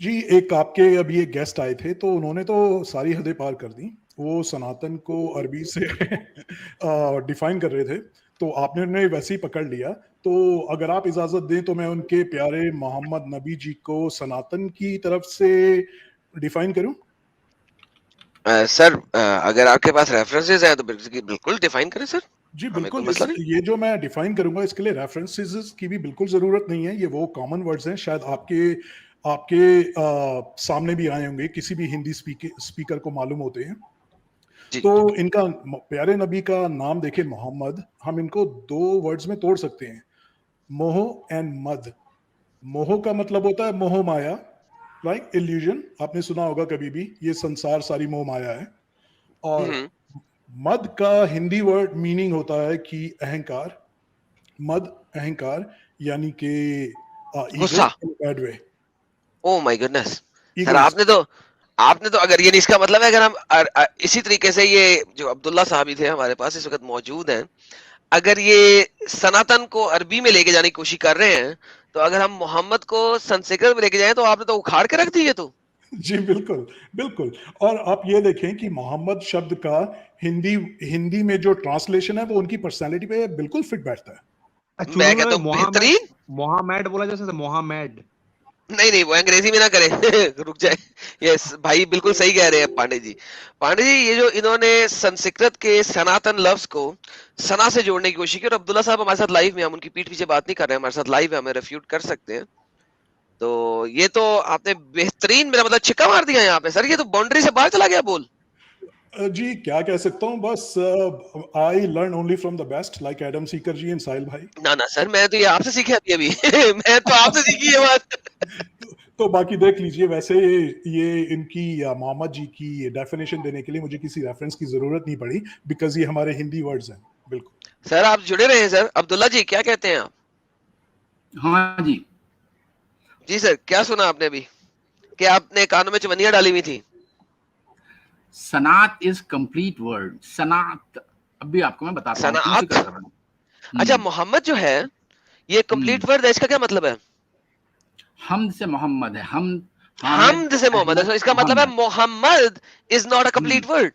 जी, एक आपके अभी एक गेस्ट आए थे तो उन्होंने तो सारी हदें पार कर दी। वो सनातन को अरबी से डिफाइन कर रहे थे, तो आपने उन्हें वैसे ही पकड़ लिया। तो अगर आप इजाजत दें तो मैं उनके प्यारे मोहम्मद नबी जी को सनातन की तरफ से डिफाइन करूं? सर अगर आपके पास रेफरेंसेस हैं तो बिल्कुल डिफाइन करें सर, जी हमें कोई बिल्कुल। मसला नहीं। ये जो मैं डिफाइन करूंगा इसके लिए रेफरेंसेस की भी बिल्कुल जरूरत नहीं है। ये वो कॉमन वर्ड्स हैं, शायद आपके आपके सामने भी आए होंगे, किसी भी हिंदी स्पीकर को मालूम होते हैं। जी तो जी इनका प्यारे नबी का नाम देखे मोहम्मद, हम इनको दो वर्ड्स में तोड़ सकते हैं, मोह एंड मद। मोह का मतलब होता है मोह माया, लाइक इल्यूजन, आपने सुना होगा कभी भी, ये संसार सारी मोह माया है। और हम्म, मद का हिंदी वर्ड मीनिंग होता है कि अहंकार। मद अहंकार, यानी कि ईगो गुस्सा। In bad way. Oh my goodness. Sir egoist. आपने तो अगर ये नहीं, इसका मतलब है अगर हम इसी तरीके से, ये जो अब्दुल्ला साहब ही थे हमारे पास इस वक्त मौजूद हैं, अगर ये सनातन को अरबी में लेके जाने की कोशिश कर रहे हैं, तो अगर हम मोहम्मद को संस्कृत में लेके जाएं तो आपने तो उखाड़ के रख दी है तो। जी बिल्कुल, बिल्कुल। और आप ये देखें कि मोहम्मद शब्द का हिंदी हिंदी में जो ट्रांसलेशन है वो उनकी पर्सनालिटी पे बिल्कुल फिट बैठता है। मैं चुनू कहता में हूँ मोहम्मद, बेहतरीन। मोहम्मद बोला जैसे मोहम्मद। नहीं नहीं, वो अंग्रेजी में ना करे। रुक जाए। यस भाई, बिल्कुल सही कह रहे हैं पांडे जी। पांडे जी, ये जो इन्होंने संस्कृत के सनातन लफ्ज को सना से जोड़ने की कोशिश की, और अब्दुल्ला साहब हमारे साथ लाइव में, हम उनकी पीठ पीछे बात नहीं कर रहे हैं, हमारे साथ लाइव है, हमें रेफ्यूट कर सकते हैं। तो ये तो आपने बेहतरीन, मेरा मतलब छिक्का मार दिया यहाँ पे सर, ये तो बाउंड्री से बाहर चला गया बोल। जी क्या कह सकता हूँ, बस I learn only from the best, like Adam Seeker ji and Sahil भाई। ना ना सर, मैं तो ये आपसे सीखी अभी अभी। मैं तो आपसे सीखी ये बात। तो बाकी देख लीजिए। वैसे ये इनकी मोहम्मद जी की डेफिनेशन देने के लिए मुझे किसी रेफरेंस की जरूरत नहीं पड़ी, बिकॉज ये हमारे हिंदी वर्ड्स हैं। बिल्कुल। सर आप जुड़े रहे हैं सर। अब्दुल्ला जी क्या कहते हैं आप? हाँ जी। जी सर, क्या सुना आपने अभी? क्या आपने कानों में चवन्नियां डाली हुई थी? सनात इज कंप्लीट वर्ड। सनात, अभी आपको मैं बताता हूँ क्यों सनात। जिक्र कर रहा हूँ। अच्छा, मोहम्मद जो है ये कंप्लीट वर्ड है, इसका क्या मतलब है? हमद से मोहम्मद है। हम हामिद हमद से मोहम्मद है, अहमद तो इसका मतलब है Mohammad. Mohammad is not a complete word.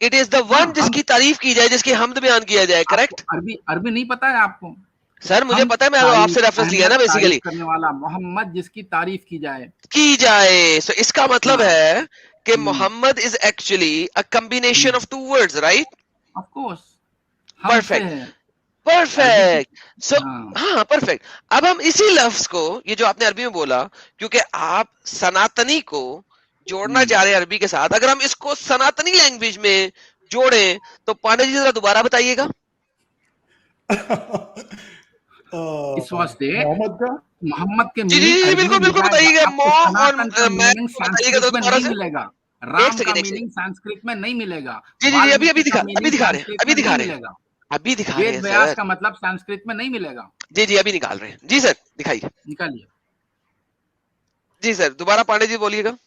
It is the हाँ, वन हम जिसकी तारीफ की जाए, जिसकी हमद बयान किया जाए, आपको करेक्ट? अरबी अरबी नहीं पता है आपको? सर मुझे हम पता है, मैं तो तारीफ, आपसे रेफरेंस लिया अहमद ना तारीफ बेसिकली। करने वाला, मोहम्मद जिसकी तारीफ की जाए। की जाए, सो इसका मतलब हाँ। है कि Mohammad is actually a combination of two words, right? Of course, हम से परफेक्ट, है अरबी की। परफेक्ट। सो हाँ। हाँ, परफेक्ट। अब हम इसी लफ्ज को, ये जो आपने अरबी में बोला, क्योंकि आप सनातनी को जोड़ना चाह रहे हैं अरबी के साथ, अगर हम इसको सनातनी लैंग्वेज में जोड़ें तो पांडे जी जरा दोबारा बताइएगा। इस वास्ते मोहम्मद का मोहम्मद के जी जी मीनिंग जी, अरबी में बिल्कुल मिल बिल्कुल जाएगा, बताइएगा। मो आपको और सनातन का मैं मीनिंग को बताइएगा तो संस्कृत में दोबारा नहीं से। मिलेगा। एक राम का सेकंड, एक मीनिंग सेकंड। संस्कृत में नहीं मिलेगा। जी जी जी, अभी वाल्मीकि अभी का दिखा, अभी मीनिंग दिखा रहे हैं, संस्कृत अभी में दिखा नहीं रहे हैं, मिलेगा। अभी दिखा रहे वेद हैं व्यास सर। का मतलब संस्कृत में नहीं मिलेगा। जी जी, अभी निकाल रहे हैं। जी सर, दिखाइए। निकालिए। जी सर, दोबारा पांडे जी बोलिएगा।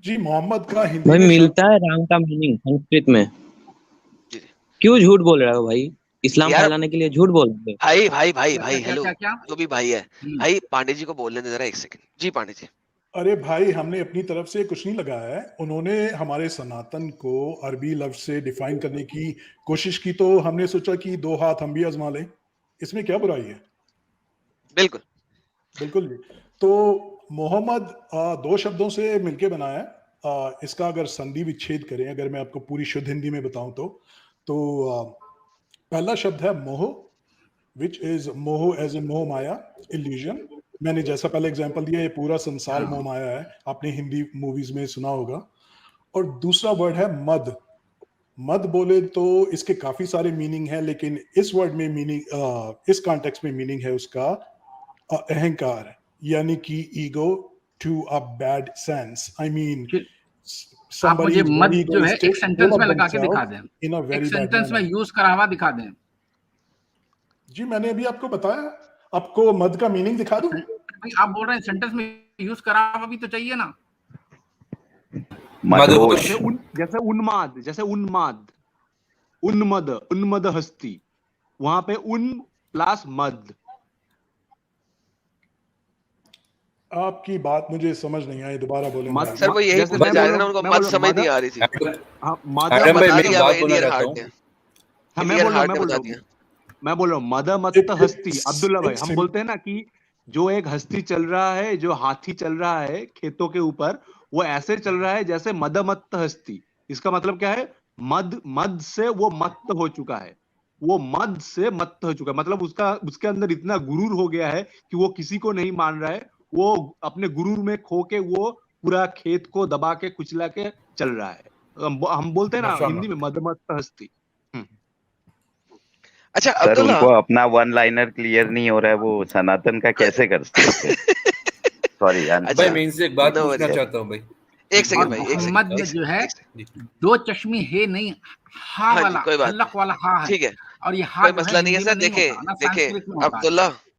जी मोहम्मद का हिंदी भाई में शब्द। मिलता है राम का मीनिंग संस्कृत में। जी जी। क्यों झूठ बोल रहे हो भाई? इस्लाम यार फैलाने के लिए झूठ बोल रहे हो? भाई भाई भाई क्या क्या भाई, क्या हेलो, क्या क्या? जो भी भाई है, भाई पांडे जी को बोलने दे जरा, एक सेकंड। जी पांडे जी। अरे भाई, हमने अपनी तरफ से कुछ नहीं लगाया है। उन्होंने हमारे सनातन को अरबी लफ्ज से डिफाइन करने की कोशिश की, तो हमने सोचा कि दो हाथ हम भी आजमा लें। इसमें क्या बुराई है? बिल्कुल। बिल्कुल जी। तो मोहम्मद दो शब्दों से मिलके बना है। इसका अगर संधि विच्छेद करें, अगर मैं आपको पूरी शुद्ध हिंदी में बताऊं तो पहला शब्द है मोह, विच इज मोह एज इन मोह माया, इल्यूजन। मैंने जैसा पहले एग्जांपल दिया, ये पूरा संसार मोह माया है, आपने हिंदी मूवीज में सुना होगा। और दूसरा वर्ड है मद। मद बोले तो इसके काफी सारे मीनिंग है, लेकिन इस वर्ड में मीनिंग, इस कॉन्टेक्स्ट में मीनिंग है उसका अहंकार, यानी कि ego to a bad sense. I mean आप somebody मुझे is मत very जो है एक egoistic, सेंटेंस full में of लगा के दिखा themselves दें। in a एक very bad सेंटेंस में manner। यूज करा हुआ दिखा दें। जी मैंने अभी आपको बताया। आपको मद का मीनिंग दिखा दूं? भाई आप बोल रहे हैं सेंटेंस में यूज करा हुआ भी तो चाहिए ना। मदहोश। जैसे उन्माद, जैसे उन्माद, उन्मद, उन्मद हस्ती, वहां पे उन प्लस मद। आपकी बात मुझे समझ नहीं आई, दोबारा बोलेंगे मत- आप? सर वो यही जैसे पूछना मैं चाह बोल रहे थे ना, रहा हूँ- उनको मैं मत बोल रहा हूँ, समझ नहीं मदर- आ रही थी। हाँ, आरएम मदर भाई, बता मैं एक दिया बात भाई, बोलना इंडियन चाहता हार्ट हूँ। ने, हाँ, मैं इंडियन बोल रहा हार्ट हूँ ने मैं बता बोल दिया। रहा हूँ मैं बोल रहा हूँ मद मत एक- हस्ती। एक- अब्दुल्ला भाई, एक हम सिम- बोलते हैं ना कि जो एक हस्ती चल रहा है, जो हाथी चल रहा है खेतों के ऊपर, वो ऐसे चल रहा है जैसे मदमत्त हस्ती। इसका मतलब क्या है? मद मद से वो मत्त हो चुका है, वो मद से मत्त हो चुका है, मतलब उसका उसके अंदर इतना गुरूर हो गया है कि वो किसी को नहीं मान रहा है, वो अपने गुरूर में खो के वो पूरा खेत को दबा के कुचला के चल रहा है। हम बोलते हैं ना माशाल्लाह। हिंदी में मदमत्त हस्ती। अच्छा सर अब्दुल्ला, उनको अपना वन लाइनर क्लियर नहीं हो रहा है, वो सनातन का कैसे कर सकते? सॉरी अच्छा, भाई मैं इनसे एक बात no पूछना worries। चाहता हूँ भाई। एक सेकंड और भाई, एक मोहम्मद सेकंड, में एक जो है सेकंड, एक सेकंड। दो चश्मे है नहीं, हा हाँ जी, वाला कोई बात हल्लक वाला हा है, ठीक है, और ये हा कोई जो है मसला नहीं है हिंदी सर। में नहीं देखे होता ना, देखे संस्कृत में होता है। अब्दुल्ला,